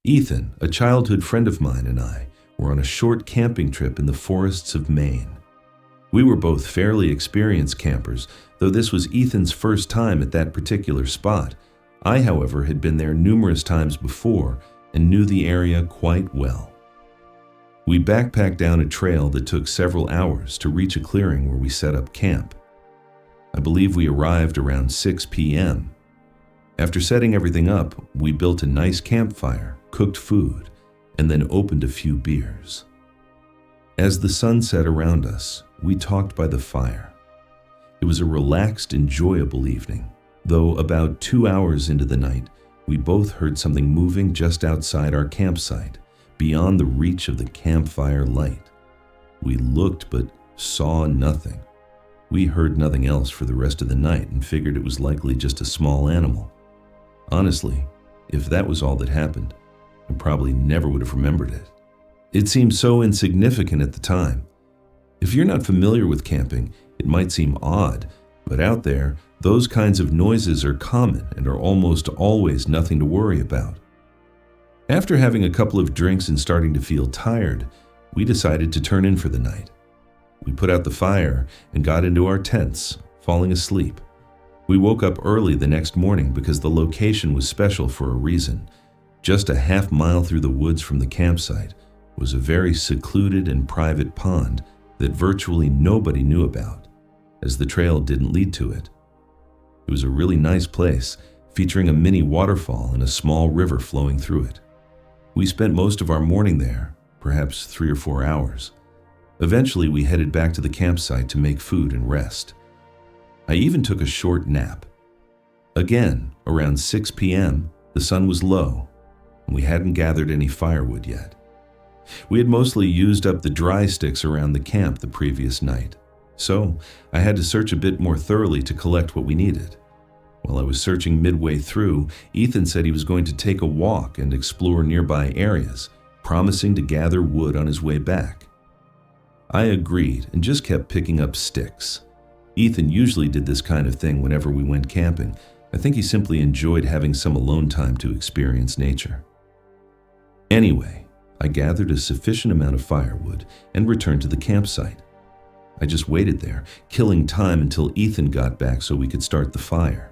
Ethan, a childhood friend of mine, and I were on a short camping trip in the forests of Maine. We were both fairly experienced campers, though this was Ethan's first time at that particular spot. I, however, had been there numerous times before and knew the area quite well. We backpacked down a trail that took several hours to reach a clearing where we set up camp. I believe we arrived around 6 p.m. After setting everything up, we built a nice campfire, cooked food, and then opened a few beers. As the sun set around us, we talked by the fire. It was a relaxed, enjoyable evening, though about 2 hours into the night, we both heard something moving just outside our campsite, beyond the reach of the campfire light. We looked but saw nothing. We heard nothing else for the rest of the night and figured it was likely just a small animal. Honestly, if that was all that happened, I probably never would have remembered it. It seemed so insignificant at the time. If you're not familiar with camping, it might seem odd, but out there, those kinds of noises are common and are almost always nothing to worry about. After having a couple of drinks and starting to feel tired, we decided to turn in for the night. We put out the fire and got into our tents, falling asleep. We woke up early the next morning because the location was special for a reason. Just a half-mile through the woods from the campsite was a very secluded and private pond that virtually nobody knew about, as the trail didn't lead to it. It was a really nice place, featuring a mini waterfall and a small river flowing through it. We spent most of our morning there, perhaps 3 or 4 hours. Eventually, we headed back to the campsite to make food and rest. I even took a short nap. Again, around 6 p.m., the sun was low, and we hadn't gathered any firewood yet. We had mostly used up the dry sticks around the camp the previous night, so I had to search a bit more thoroughly to collect what we needed. While I was searching midway through, Ethan said he was going to take a walk and explore nearby areas, promising to gather wood on his way back. I agreed and just kept picking up sticks. Ethan usually did this kind of thing whenever we went camping. I think he simply enjoyed having some alone time to experience nature. Anyway, I gathered a sufficient amount of firewood and returned to the campsite. I just waited there, killing time until Ethan got back so we could start the fire.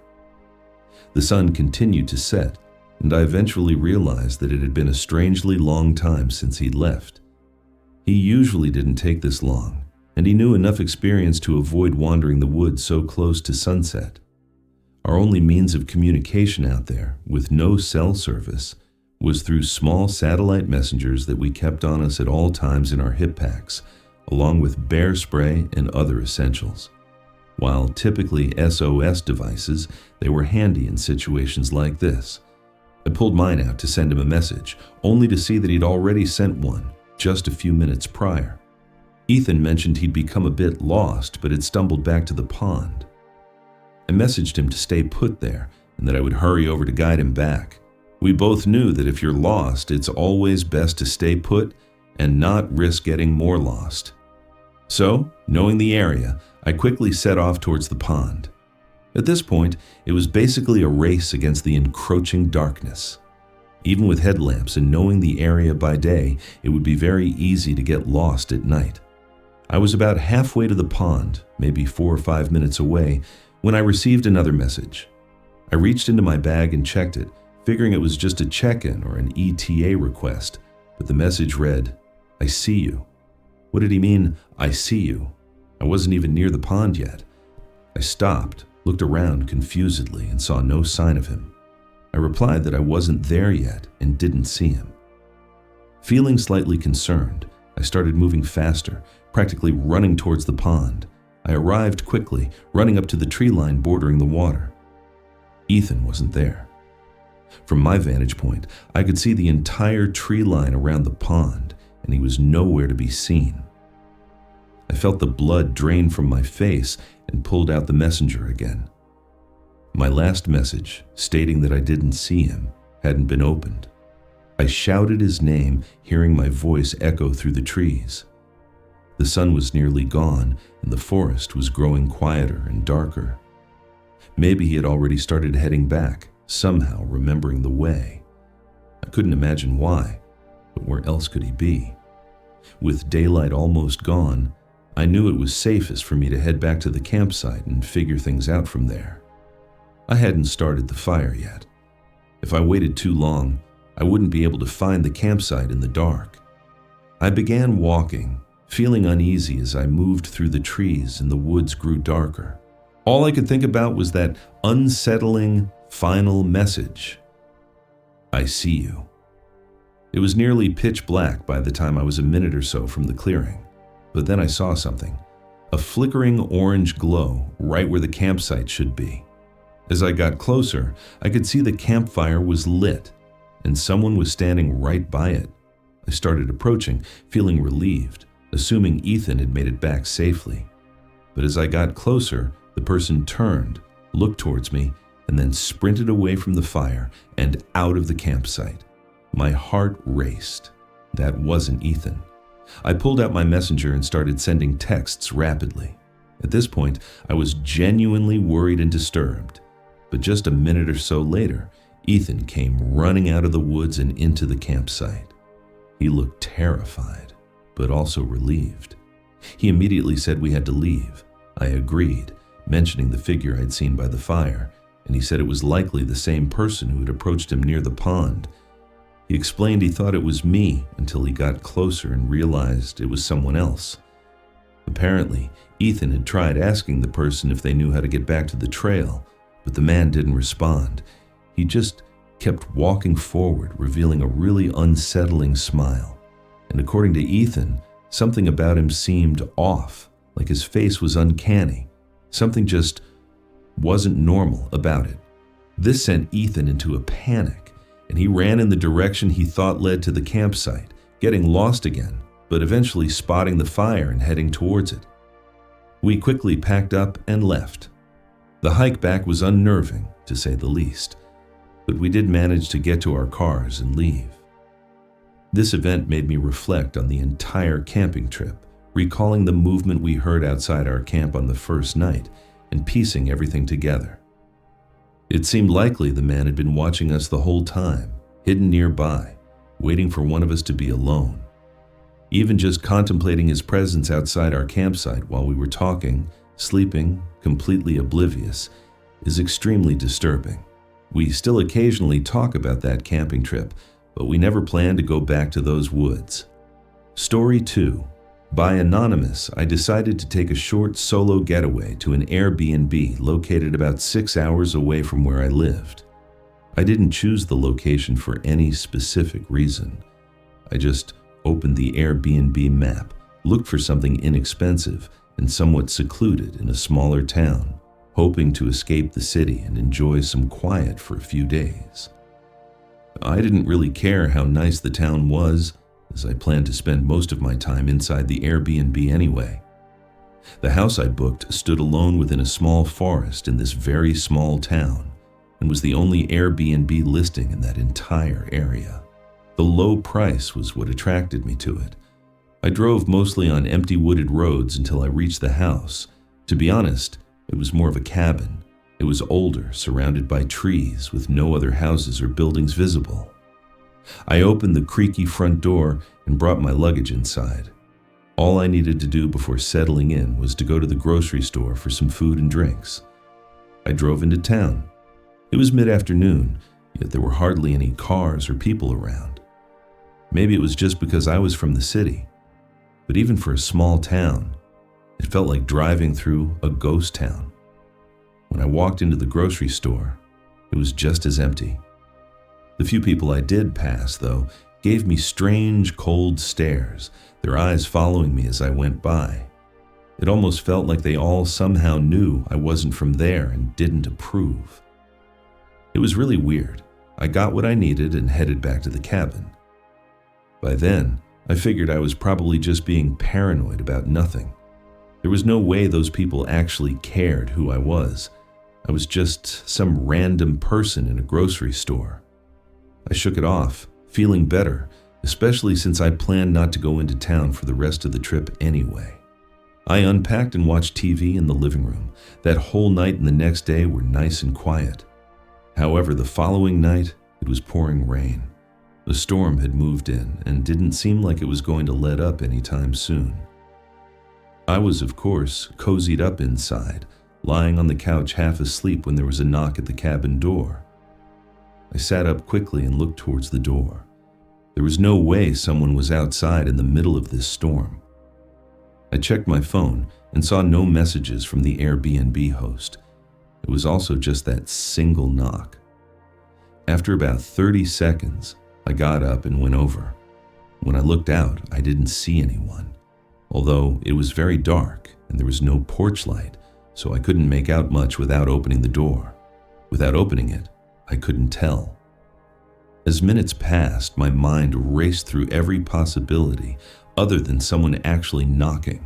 The sun continued to set, and I eventually realized that it had been a strangely long time since he'd left. He usually didn't take this long, and he knew enough experience to avoid wandering the woods so close to sunset. Our only means of communication out there, with no cell service, was through small satellite messengers that we kept on us at all times in our hip packs, along with bear spray and other essentials. While typically SOS devices, they were handy in situations like this. I pulled mine out to send him a message, only to see that he'd already sent one just a few minutes prior. Ethan mentioned he'd become a bit lost, but had stumbled back to the pond. I messaged him to stay put there and that I would hurry over to guide him back. We both knew that if you're lost, it's always best to stay put and not risk getting more lost. So, knowing the area, I quickly set off towards the pond. At this point, it was basically a race against the encroaching darkness. Even with headlamps and knowing the area by day, it would be very easy to get lost at night. I was about halfway to the pond, maybe 4 or 5 minutes away, when I received another message. I reached into my bag and checked it, figuring it was just a check-in or an ETA request, but the message read, "I see you." What did he mean, "I see you"? I wasn't even near the pond yet. I stopped, looked around confusedly, and saw no sign of him. I replied that I wasn't there yet and didn't see him. Feeling slightly concerned, I started moving faster, practically running towards the pond. I arrived quickly, running up to the tree line bordering the water. Ethan wasn't there. From my vantage point, I could see the entire tree line around the pond, and he was nowhere to be seen. I felt the blood drain from my face and pulled out the messenger again. My last message, stating that I didn't see him, hadn't been opened. I shouted his name, hearing my voice echo through the trees. The sun was nearly gone, and the forest was growing quieter and darker. Maybe he had already started heading back, somehow remembering the way. I couldn't imagine why, but where else could he be? With daylight almost gone, I knew it was safest for me to head back to the campsite and figure things out from there. I hadn't started the fire yet. If I waited too long, I wouldn't be able to find the campsite in the dark. I began walking, feeling uneasy as I moved through the trees and the woods grew darker. All I could think about was that unsettling final message. I see you. It was nearly pitch black by the time I was a minute or so from the clearing, but then I saw something, a flickering orange glow right where the campsite should be. As I got closer, I could see the campfire was lit, and someone was standing right by it. I started approaching, feeling relieved, assuming Ethan had made it back safely. But as I got closer, the person turned, looked towards me, and then sprinted away from the fire and out of the campsite. My heart raced. That wasn't Ethan. I pulled out my messenger and started sending texts rapidly. At this point, I was genuinely worried and disturbed. But just a minute or so later, Ethan came running out of the woods and into the campsite. He looked terrified, but also relieved. He immediately said we had to leave. I agreed, mentioning the figure I'd seen by the fire, and he said it was likely the same person who had approached him near the pond. He explained he thought it was me until he got closer and realized it was someone else. Apparently, Ethan had tried asking the person if they knew how to get back to the trail, but the man didn't respond. He just kept walking forward, revealing a really unsettling smile. And according to Ethan, something about him seemed off, like his face was uncanny. Something just wasn't normal about it. This sent Ethan into a panic, and he ran in the direction he thought led to the campsite, getting lost again, but eventually spotting the fire and heading towards it. We quickly packed up and left. The hike back was unnerving, to say the least, but we did manage to get to our cars and leave. This event made me reflect on the entire camping trip, recalling the movement we heard outside our camp on the first night and piecing everything together. It seemed likely the man had been watching us the whole time, hidden nearby, waiting for one of us to be alone. Even just contemplating his presence outside our campsite while we were talking, sleeping, completely oblivious, is extremely disturbing. We still occasionally talk about that camping trip, but we never plan to go back to those woods. Story 2. By Anonymous, I decided to take a short solo getaway to an Airbnb located about 6 hours away from where I lived. I didn't choose the location for any specific reason. I just opened the Airbnb map, looked for something inexpensive and somewhat secluded in a smaller town, hoping to escape the city and enjoy some quiet for a few days. I didn't really care how nice the town was, as I planned to spend most of my time inside the Airbnb anyway. The house I booked stood alone within a small forest in this very small town, and was the only Airbnb listing in that entire area. The low price was what attracted me to it. I drove mostly on empty wooded roads until I reached the house. To be honest, it was more of a cabin. It was older, surrounded by trees, with no other houses or buildings visible. I opened the creaky front door and brought my luggage inside. All I needed to do before settling in was to go to the grocery store for some food and drinks. I drove into town. It was mid-afternoon, yet there were hardly any cars or people around. Maybe it was just because I was from the city, but even for a small town, it felt like driving through a ghost town. When I walked into the grocery store, it was just as empty. The few people I did pass, though, gave me strange, cold stares, their eyes following me as I went by. It almost felt like they all somehow knew I wasn't from there and didn't approve. It was really weird. I got what I needed and headed back to the cabin. By then, I figured I was probably just being paranoid about nothing. There was no way those people actually cared who I was. I was just some random person in a grocery store. I shook it off, feeling better, especially since I planned not to go into town for the rest of the trip anyway. I unpacked and watched TV in the living room. That whole night and the next day were nice and quiet. However, the following night, it was pouring rain. The storm had moved in and didn't seem like it was going to let up anytime soon. I was, of course, cozied up inside, lying on the couch half asleep when there was a knock at the cabin door. I sat up quickly and looked towards the door. There was no way someone was outside in the middle of this storm. I checked my phone and saw no messages from the Airbnb host. It was also just that single knock. After about 30 seconds, I got up and went over. When I looked out, I didn't see anyone, although it was very dark and there was no porch light, so I couldn't make out much without opening the door. Without opening it, I couldn't tell. As minutes passed, my mind raced through every possibility other than someone actually knocking.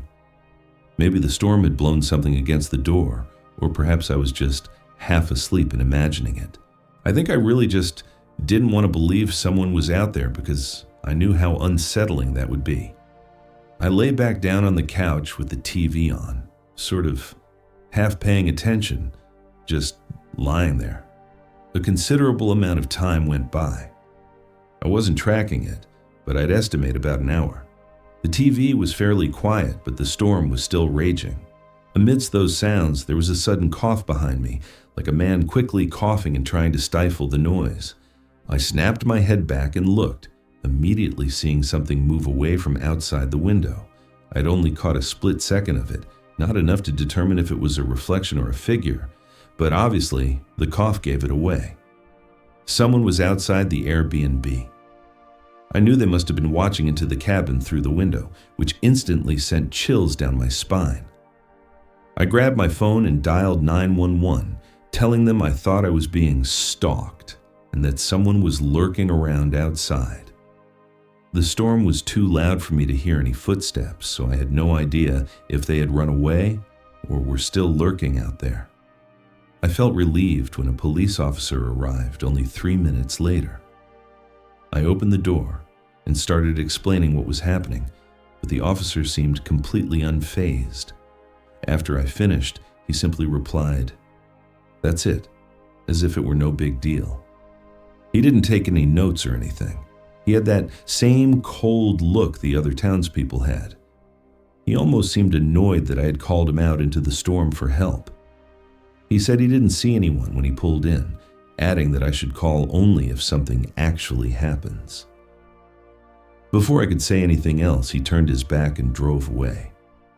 Maybe the storm had blown something against the door, or perhaps I was just half asleep and imagining it. I think I really just didn't want to believe someone was out there because I knew how unsettling that would be. I lay back down on the couch with the TV on, sort of half paying attention, just lying there. A considerable amount of time went by. I wasn't tracking it, but I'd estimate about an hour. The TV was fairly quiet, but the storm was still raging. Amidst those sounds, there was a sudden cough behind me, like a man quickly coughing and trying to stifle the noise. I snapped my head back and looked, immediately seeing something move away from outside the window. I'd only caught a split second of it, not enough to determine if it was a reflection or a figure, but obviously the cough gave it away. Someone was outside the Airbnb. I knew they must have been watching into the cabin through the window, which instantly sent chills down my spine. I grabbed my phone and dialed 911, telling them I thought I was being stalked and that someone was lurking around outside. The storm was too loud for me to hear any footsteps, so I had no idea if they had run away or were still lurking out there. I felt relieved when a police officer arrived only 3 minutes later. I opened the door and started explaining what was happening, but the officer seemed completely unfazed. After I finished, he simply replied, "That's it," as if it were no big deal. He didn't take any notes or anything. He had that same cold look the other townspeople had. He almost seemed annoyed that I had called him out into the storm for help. He said he didn't see anyone when he pulled in, adding that I should call only if something actually happens. Before I could say anything else, he turned his back and drove away.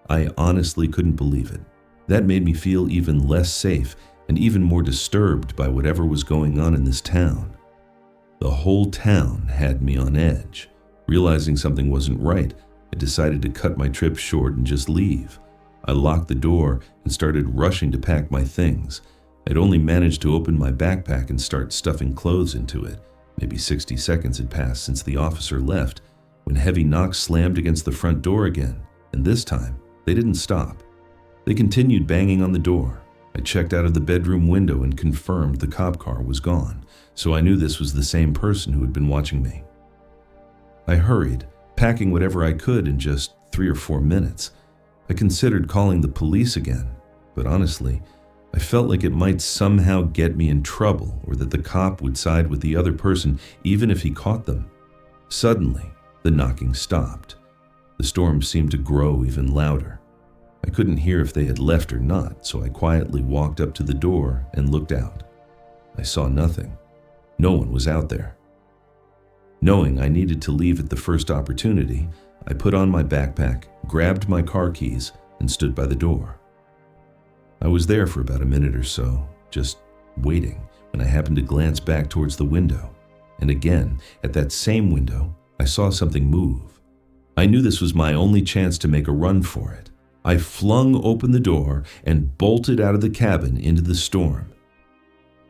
I honestly couldn't believe it. That made me feel even less safe and even more disturbed by whatever was going on in this town. The whole town had me on edge. Realizing something wasn't right, I decided to cut my trip short and just leave. I locked the door and started rushing to pack my things. I'd only managed to open my backpack and start stuffing clothes into it. Maybe 60 seconds had passed since the officer left, when heavy knocks slammed against the front door again, and this time, they didn't stop. They continued banging on the door. I checked out of the bedroom window and confirmed the cop car was gone, so I knew this was the same person who had been watching me. I hurried, packing whatever I could in just 3 or 4 minutes. I considered calling the police again, but honestly, I felt like it might somehow get me in trouble or that the cop would side with the other person even if he caught them. Suddenly, the knocking stopped. The storm seemed to grow even louder. I couldn't hear if they had left or not, so I quietly walked up to the door and looked out. I saw nothing. No one was out there. Knowing I needed to leave at the first opportunity, I put on my backpack, grabbed my car keys, and stood by the door. I was there for about a minute or so, just waiting, when I happened to glance back towards the window. And again, at that same window, I saw something move. I knew this was my only chance to make a run for it. I flung open the door and bolted out of the cabin into the storm.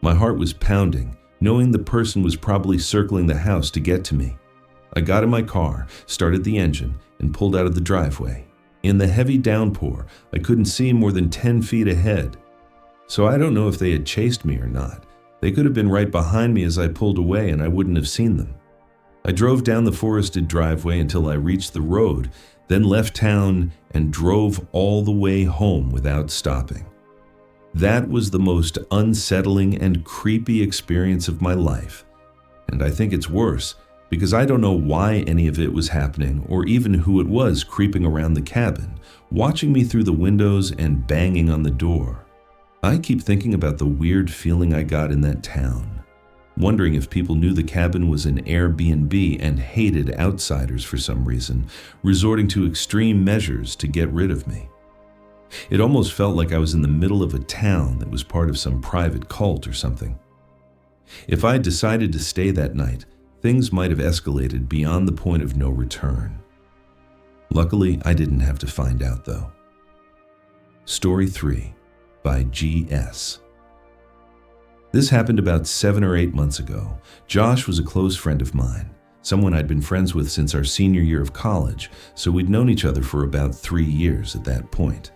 My heart was pounding, knowing the person was probably circling the house to get to me. I got in my car, started the engine, and pulled out of the driveway. In the heavy downpour, I couldn't see more than 10 feet ahead. So I don't know if they had chased me or not. They could have been right behind me as I pulled away and I wouldn't have seen them. I drove down the forested driveway until I reached the road, then left town and drove all the way home without stopping. That was the most unsettling and creepy experience of my life. And I think it's worse because I don't know why any of it was happening or even who it was creeping around the cabin, watching me through the windows and banging on the door. I keep thinking about the weird feeling I got in that town, wondering if people knew the cabin was an Airbnb and hated outsiders for some reason, resorting to extreme measures to get rid of me. It almost felt like I was in the middle of a town that was part of some private cult or something. If I had decided to stay that night, things might have escalated beyond the point of no return. Luckily, I didn't have to find out though. Story 3 by G.S. This happened about 7 or 8 months ago. Josh was a close friend of mine, someone I'd been friends with since our senior year of college, so we'd known each other for about 3 years at that point.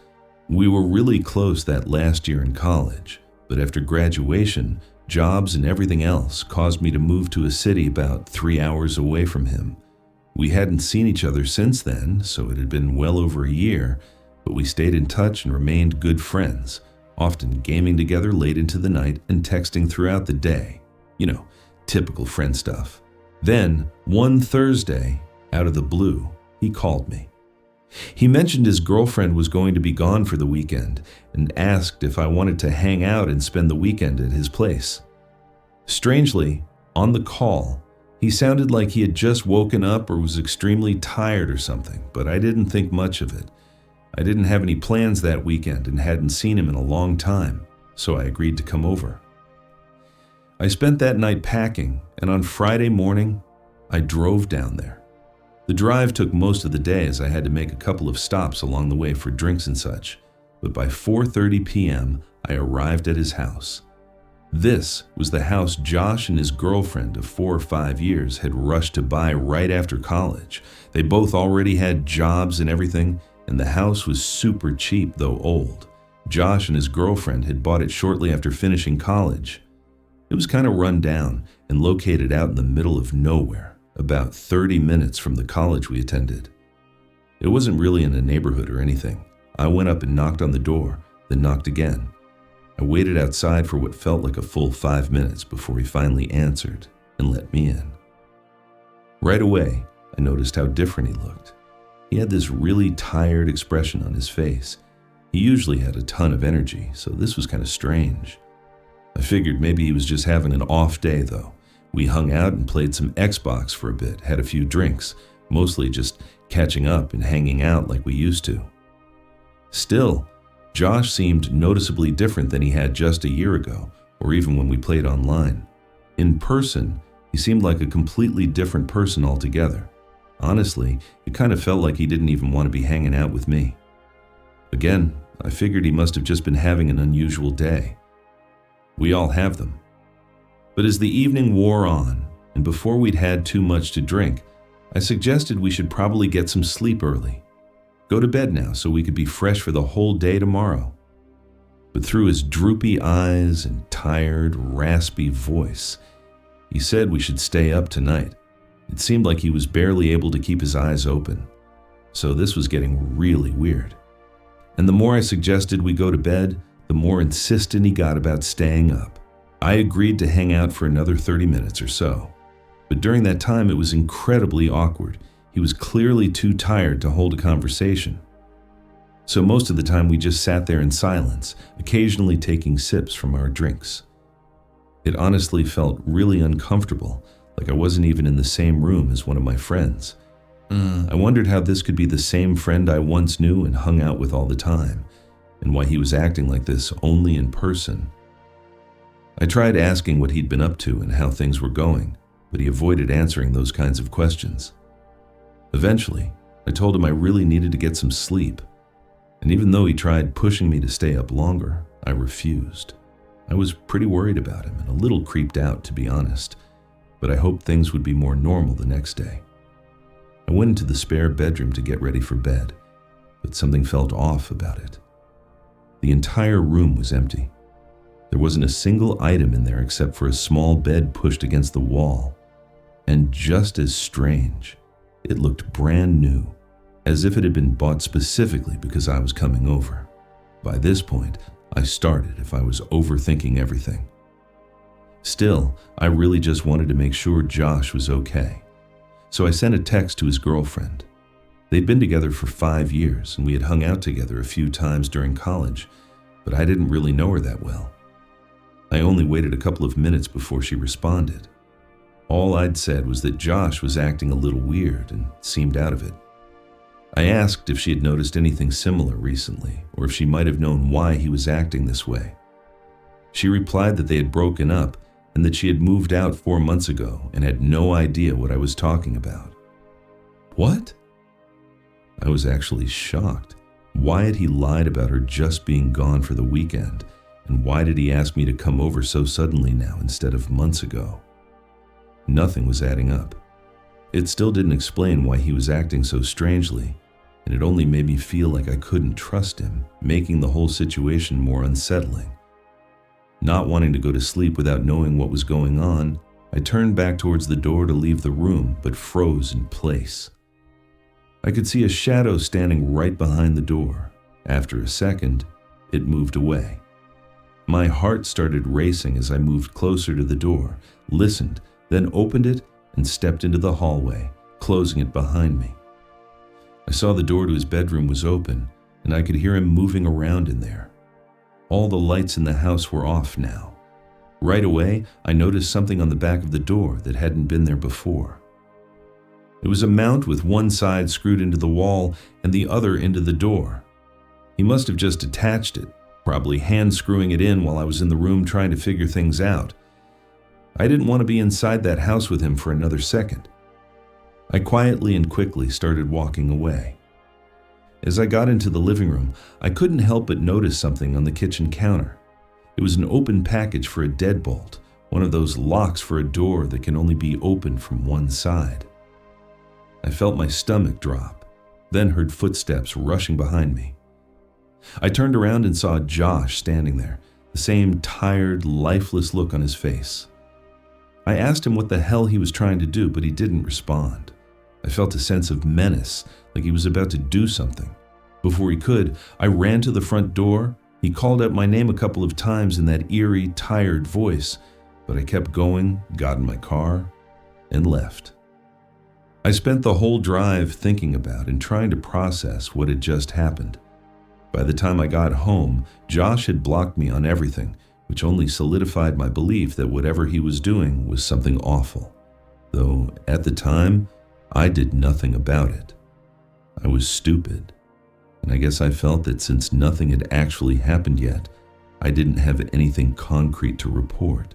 We were really close that last year in college, but after graduation, jobs and everything else caused me to move to a city about 3 hours away from him. We hadn't seen each other since then, so it had been well over a year, but we stayed in touch and remained good friends, often gaming together late into the night and texting throughout the day. You know, typical friend stuff. Then, one Thursday, out of the blue, he called me. He mentioned his girlfriend was going to be gone for the weekend and asked if I wanted to hang out and spend the weekend at his place. Strangely, on the call, he sounded like he had just woken up or was extremely tired or something, but I didn't think much of it. I didn't have any plans that weekend and hadn't seen him in a long time, so I agreed to come over. I spent that night packing, and on Friday morning, I drove down there. The drive took most of the day as I had to make a couple of stops along the way for drinks and such, but by 4:30 p.m., I arrived at his house. This was the house Josh and his girlfriend of 4 or 5 years had rushed to buy right after college. They both already had jobs and everything, and the house was super cheap, though old. Josh and his girlfriend had bought it shortly after finishing college. It was kind of run down and located out in the middle of nowhere, about 30 minutes from the college we attended. It wasn't really in a neighborhood or anything. I went up and knocked on the door, then knocked again. I waited outside for what felt like a full 5 minutes before he finally answered and let me in. Right away, I noticed how different he looked. He had this really tired expression on his face. He usually had a ton of energy, so this was kind of strange. I figured maybe he was just having an off day though. We hung out and played some Xbox for a bit, had a few drinks, mostly just catching up and hanging out like we used to. Still, Josh seemed noticeably different than he had just a year ago, or even when we played online. In person, he seemed like a completely different person altogether. Honestly, it kind of felt like he didn't even want to be hanging out with me. Again, I figured he must have just been having an unusual day. We all have them. But as the evening wore on, and before we'd had too much to drink, I suggested we should probably get some sleep early. Go to bed now so we could be fresh for the whole day tomorrow. But through his droopy eyes and tired, raspy voice, he said we should stay up tonight. It seemed like he was barely able to keep his eyes open. So this was getting really weird. And the more I suggested we go to bed, the more insistent he got about staying up. I agreed to hang out for another 30 minutes or so. But during that time, it was incredibly awkward. He was clearly too tired to hold a conversation. So most of the time we just sat there in silence, occasionally taking sips from our drinks. It honestly felt really uncomfortable, like I wasn't even in the same room as one of my friends. I wondered how this could be the same friend I once knew and hung out with all the time, and why he was acting like this only in person. I tried asking what he'd been up to and how things were going, but he avoided answering those kinds of questions. Eventually, I told him I really needed to get some sleep, and even though he tried pushing me to stay up longer, I refused. I was pretty worried about him and a little creeped out, to be honest, but I hoped things would be more normal the next day. I went into the spare bedroom to get ready for bed, but something felt off about it. The entire room was empty. There wasn't a single item in there except for a small bed pushed against the wall. And just as strange, it looked brand new, as if it had been bought specifically because I was coming over. By this point, I started if I was overthinking everything. Still, I really just wanted to make sure Josh was okay. so I sent a text to his girlfriend. They'd been together for 5 years, and we had hung out together a few times during college, but I didn't really know her that well. I only waited a couple of minutes before she responded. All I'd said was that Josh was acting a little weird and seemed out of it. I asked if she had noticed anything similar recently, or if she might have known why he was acting this way. She replied that they had broken up and that she had moved out 4 months ago and had no idea what I was talking about. What? I was actually shocked. Why had he lied about her just being gone for the weekend? And why did he ask me to come over so suddenly now instead of months ago? Nothing was adding up. It still didn't explain why he was acting so strangely, and it only made me feel like I couldn't trust him, making the whole situation more unsettling. Not wanting to go to sleep without knowing what was going on, I turned back towards the door to leave the room, but froze in place. I could see a shadow standing right behind the door. After a second, it moved away. My heart started racing as I moved closer to the door, listened, then opened it and stepped into the hallway, closing it behind me. I saw the door to his bedroom was open, and I could hear him moving around in there. All the lights in the house were off now. Right away, I noticed something on the back of the door that hadn't been there before. It was a mount with one side screwed into the wall and the other into the door. He must have just attached it, probably hand screwing it in while I was in the room trying to figure things out. I didn't want to be inside that house with him for another second. I quietly and quickly started walking away. As I got into the living room, I couldn't help but notice something on the kitchen counter. It was an open package for a deadbolt, one of those locks for a door that can only be opened from one side. I felt my stomach drop, then heard footsteps rushing behind me. I turned around and saw Josh standing there, the same tired, lifeless look on his face. I asked him what the hell he was trying to do, but he didn't respond. I felt a sense of menace, like he was about to do something. Before he could, I ran to the front door. He called out my name a couple of times in that eerie, tired voice, but I kept going, got in my car, and left. I spent the whole drive thinking about and trying to process what had just happened. By the time I got home, Josh had blocked me on everything, which only solidified my belief that whatever he was doing was something awful. Though, at the time, I did nothing about it. I was stupid, and I guess I felt that since nothing had actually happened yet, I didn't have anything concrete to report,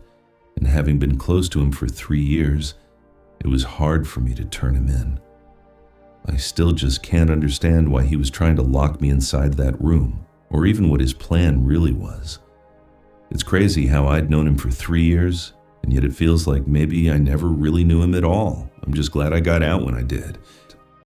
and having been close to him for 3 years, it was hard for me to turn him in. I still just can't understand why he was trying to lock me inside that room, or even what his plan really was. It's crazy how I'd known him for 3 years, and yet it feels like maybe I never really knew him at all. I'm just glad I got out when I did.